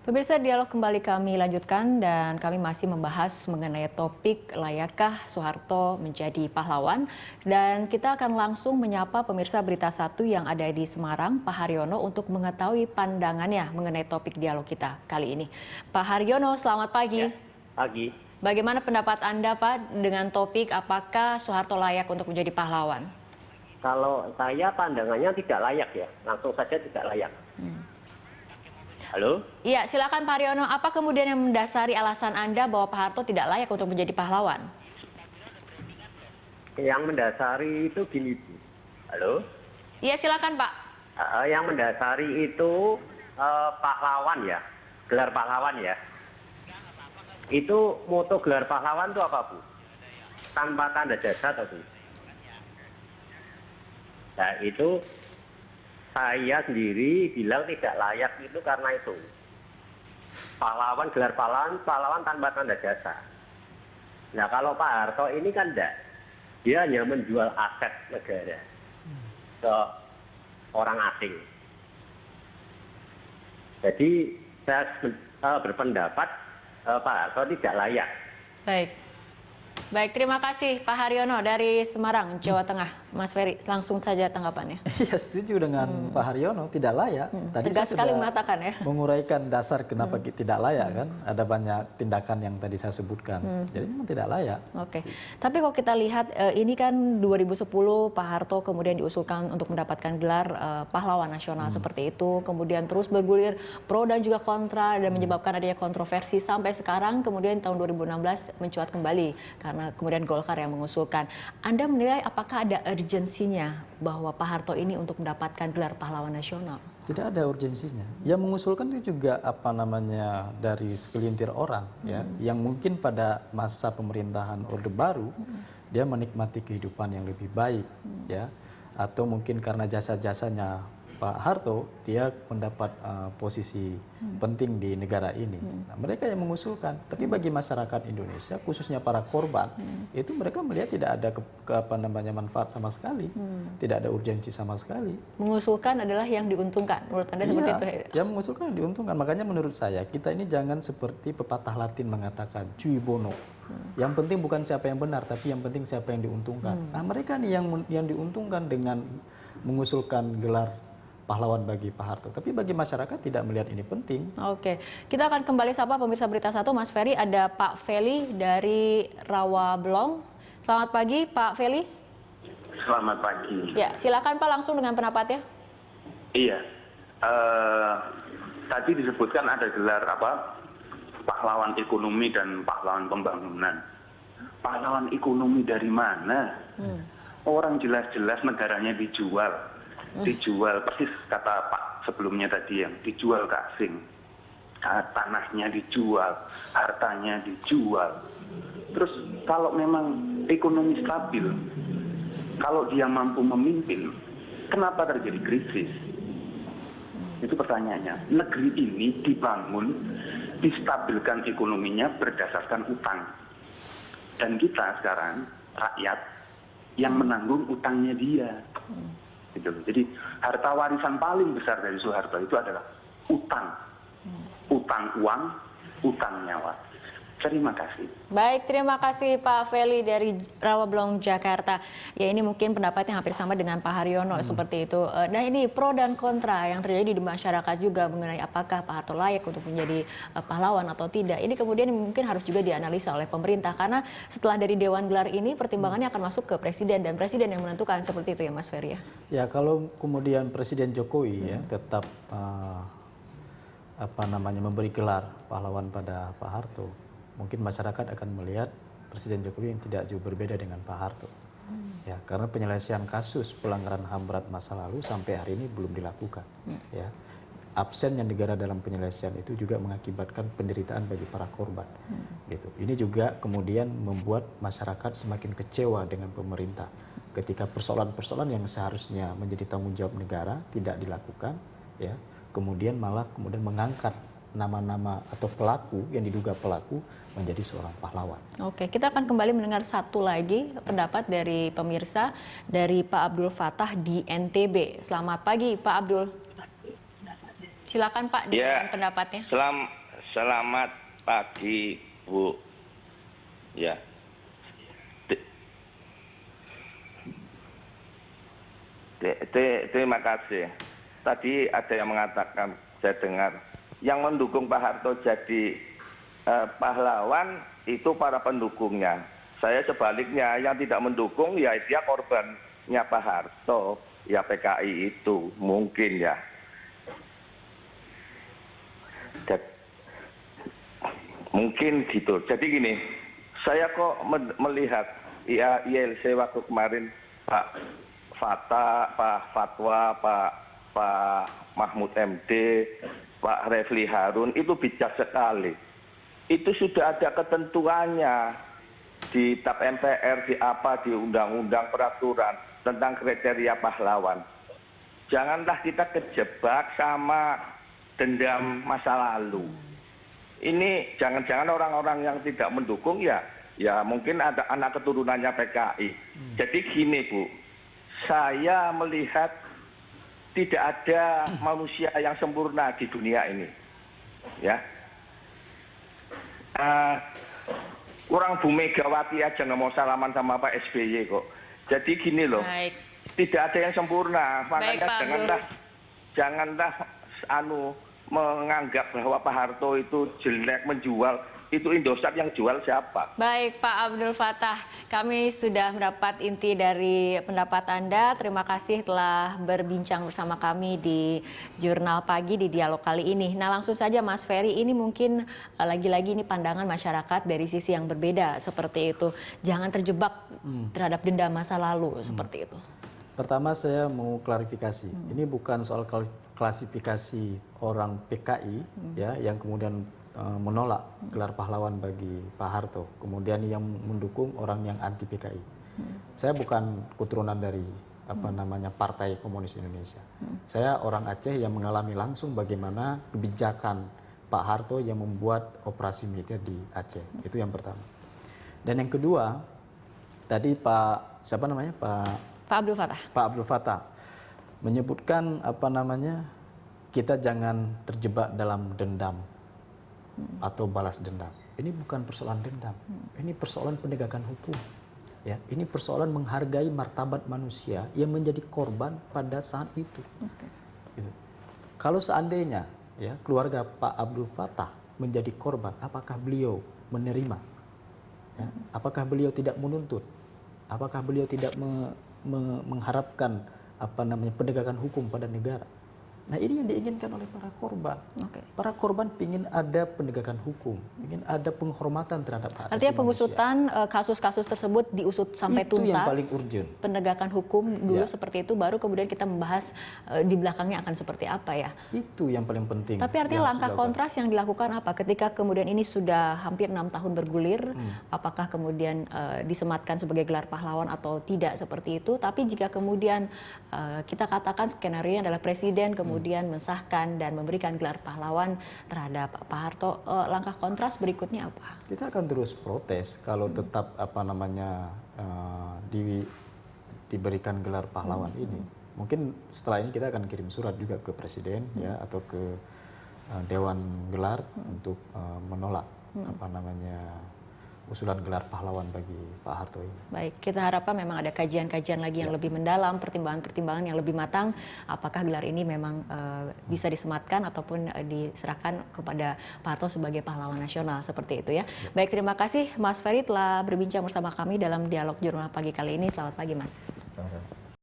Pemirsa, dialog kembali kami lanjutkan dan kami masih membahas mengenai topik layakkah Soeharto menjadi pahlawan. Dan kita akan langsung menyapa pemirsa Berita Satu yang ada di Semarang, Pak Haryono, untuk mengetahui pandangannya mengenai topik dialog kita kali ini. Pak Haryono, selamat pagi. Ya, pagi. Bagaimana pendapat Anda, Pak, dengan topik apakah Soeharto layak untuk menjadi pahlawan? Kalau saya pandangannya tidak layak ya, langsung saja tidak layak. Halo? Iya, silakan Pak Haryono. Apa kemudian yang mendasari alasan Anda bahwa Pak Harto tidak layak untuk menjadi pahlawan? Yang mendasari itu gini, Bu. Halo? Iya, silakan Pak. Yang mendasari itu pahlawan ya, gelar pahlawan ya. Itu moto gelar pahlawan itu apa, Bu? Tanpa tanda jasa atau Bu? Nah, itu saya sendiri bilang tidak layak itu karena itu. Pahlawan, gelar pahlawan tanpa tanda jasa. Nah, kalau Pak Harto ini kan enggak. Dia hanya menjual aset negara ke orang asing. Jadi saya berpendapat Pak Harto tidak layak. Baik, terima kasih Pak Haryono dari Semarang, Jawa Tengah. Mas Ferry, langsung saja tanggapannya. Iya, setuju dengan Pak Haryono, tidak layak. Tadi Tegas saya sekali sudah mengatakan ya. menguraikan dasar kenapa tidak layak kan. Ada banyak tindakan yang tadi saya sebutkan. Jadi memang tidak layak. Oke, tapi kalau kita lihat ini kan 2010 Pak Harto kemudian diusulkan untuk mendapatkan gelar pahlawan nasional seperti itu. Kemudian terus bergulir pro dan juga kontra dan menyebabkan adanya kontroversi sampai sekarang. Kemudian tahun 2016 mencuat kembali karena kemudian Golkar yang mengusulkan. Anda menilai apakah ada urgensinya bahwa Pak Harto ini untuk mendapatkan gelar pahlawan nasional? Tidak ada urgensinya. Yang mengusulkan itu juga dari segelintir orang ya, yang mungkin pada masa pemerintahan Orde Baru dia menikmati kehidupan yang lebih baik ya, atau mungkin karena jasa-jasanya Pak Harto dia mendapat posisi penting di negara ini. Nah, mereka yang mengusulkan. Tapi bagi masyarakat Indonesia khususnya para korban itu mereka melihat tidak ada manfaat sama sekali, tidak ada urgensi sama sekali. Mengusulkan adalah yang diuntungkan. Menurut Anda seperti itu? Yang mengusulkan yang diuntungkan. Makanya menurut saya kita ini jangan seperti pepatah Latin mengatakan cui bono. Yang penting bukan siapa yang benar, tapi yang penting siapa yang diuntungkan. Nah, mereka nih yang diuntungkan dengan mengusulkan gelar pahlawan bagi Pak Harto. Tapi bagi masyarakat tidak melihat ini penting. Oke, kita akan kembali sapa pemirsa Berita Satu. Mas Ferry, ada Pak Feli dari Rawabelong. Selamat pagi Pak Feli. Selamat pagi. Ya, silakan Pak langsung dengan pendapatnya. Iya, tadi disebutkan ada gelar pahlawan ekonomi dan pahlawan pembangunan. Pahlawan ekonomi dari mana? Orang jelas-jelas negaranya dijual persis kata Pak sebelumnya tadi yang dijual ke asing. Tanahnya dijual, hartanya dijual. Terus kalau memang ekonomi stabil, kalau dia mampu memimpin, kenapa terjadi krisis? Itu pertanyaannya. Negeri ini dibangun, distabilkan ekonominya berdasarkan utang. Dan kita sekarang, rakyat, yang menanggung utangnya dia. Gitu. Jadi harta warisan paling besar dari Soeharto itu adalah utang. Utang uang, utang nyawa. Terima kasih. Baik, terima kasih Pak Feli dari Rawabelong, Jakarta. Ya, ini mungkin pendapatnya hampir sama dengan Pak Haryono seperti itu. Nah, ini pro dan kontra yang terjadi di masyarakat juga mengenai apakah Pak Harto layak untuk menjadi pahlawan atau tidak. Ini kemudian mungkin harus juga dianalisa oleh pemerintah karena setelah dari Dewan Gelar ini pertimbangannya akan masuk ke Presiden dan Presiden yang menentukan seperti itu ya Mas Ferry ya. Ya, kalau kemudian Presiden Jokowi ya tetap memberi gelar pahlawan pada Pak Harto, mungkin masyarakat akan melihat Presiden Jokowi yang tidak jauh berbeda dengan Pak Harto. Ya, karena penyelesaian kasus pelanggaran HAM berat masa lalu sampai hari ini belum dilakukan. Ya, absennya negara dalam penyelesaian itu juga mengakibatkan penderitaan bagi para korban. Gitu. Ini juga kemudian membuat masyarakat semakin kecewa dengan pemerintah ketika persoalan-persoalan yang seharusnya menjadi tanggung jawab negara tidak dilakukan. Ya, kemudian mengangkat nama-nama atau pelaku yang diduga pelaku menjadi seorang pahlawan. Oke, kita akan kembali mendengar satu lagi pendapat dari pemirsa dari Pak Abdul Fatah di NTB. Selamat pagi Pak Abdul. Silakan Pak dengan pendapatnya. Selamat pagi, Bu. Ya. Terima kasih. Tadi ada yang mengatakan, saya dengar, yang mendukung Pak Harto jadi pahlawan itu para pendukungnya. Saya sebaliknya, yang tidak mendukung ya dia korbannya Pak Harto, ya PKI itu mungkin ya. Mungkin gitu. Jadi gini, saya kok melihat ILC waktu kemarin Pak Fatwa, Pak Mahfud MD, Pak Refli Harun itu bijak sekali. Itu sudah ada ketentuannya di TAP MPR, di undang-undang peraturan tentang kriteria pahlawan. Janganlah kita kejebak sama dendam masa lalu. Ini jangan-jangan orang-orang yang tidak mendukung ya mungkin ada anak keturunannya PKI. Jadi gini Bu, saya melihat tidak ada manusia yang sempurna di dunia ini. Ya. Orang Bu Megawati aja nggak mau salaman sama Pak SBY kok. Jadi gini loh, tidak ada yang sempurna. Makanya janganlah menganggap bahwa Pak Harto itu jelek, menjual. Itu Indosat yang jual siapa? Baik Pak Abdul Fattah, kami sudah mendapat inti dari pendapat Anda. Terima kasih telah berbincang bersama kami di Jurnal Pagi di dialog kali ini. Nah langsung saja Mas Ferry, ini mungkin lagi-lagi ini pandangan masyarakat dari sisi yang berbeda seperti itu. Jangan terjebak terhadap dendam masa lalu seperti itu. Pertama saya mau klarifikasi, ini bukan soal klasifikasi orang PKI ya yang kemudian menolak gelar pahlawan bagi Pak Harto, kemudian yang mendukung orang yang anti PKI. Saya bukan keturunan dari Partai Komunis Indonesia. Saya orang Aceh yang mengalami langsung bagaimana kebijakan Pak Harto yang membuat operasi militer di Aceh. Itu yang pertama. Dan yang kedua, tadi Pak Abdul Fattah menyebutkan kita jangan terjebak dalam dendam atau balas dendam. Ini bukan persoalan dendam, ini persoalan penegakan hukum. Ya, ini persoalan menghargai martabat manusia yang menjadi korban pada saat itu. Gitu. Kalau seandainya ya keluarga Pak Abdul Fattah menjadi korban, apakah beliau menerima? Ya, apakah beliau tidak menuntut? Apakah beliau tidak mengharapkan penegakan hukum pada negara? Nah ini yang diinginkan oleh para korban. Para korban ingin ada penegakan hukum, ingin ada penghormatan terhadap hak asasi manusia. Artinya pengusutan kasus-kasus tersebut diusut sampai tuntas. Itu yang paling urgent. Penegakan hukum dulu seperti itu, baru kemudian kita membahas di belakangnya akan seperti apa ya. Itu yang paling penting. Tapi artinya langkah kontras yang dilakukan apa? Ketika kemudian ini sudah hampir 6 tahun bergulir, apakah kemudian disematkan sebagai gelar pahlawan atau tidak seperti itu? Tapi jika kemudian kita katakan skenario adalah presiden kemudian mensahkan dan memberikan gelar pahlawan terhadap Pak Harto, langkah kontras berikutnya apa? Kita akan terus protes kalau tetap diberikan gelar pahlawan ini. Mungkin setelah ini kita akan kirim surat juga ke presiden ya atau ke Dewan Gelar untuk menolak usulan gelar pahlawan bagi Pak Harto ini. Baik, kita harapkan memang ada kajian-kajian lagi yang lebih mendalam, pertimbangan-pertimbangan yang lebih matang, apakah gelar ini memang bisa disematkan ataupun diserahkan kepada Pak Harto sebagai pahlawan nasional, seperti itu ya. Baik, terima kasih Mas Ferry telah berbincang bersama kami dalam dialog Jurnal Pagi kali ini. Selamat pagi Mas. Sama-sama.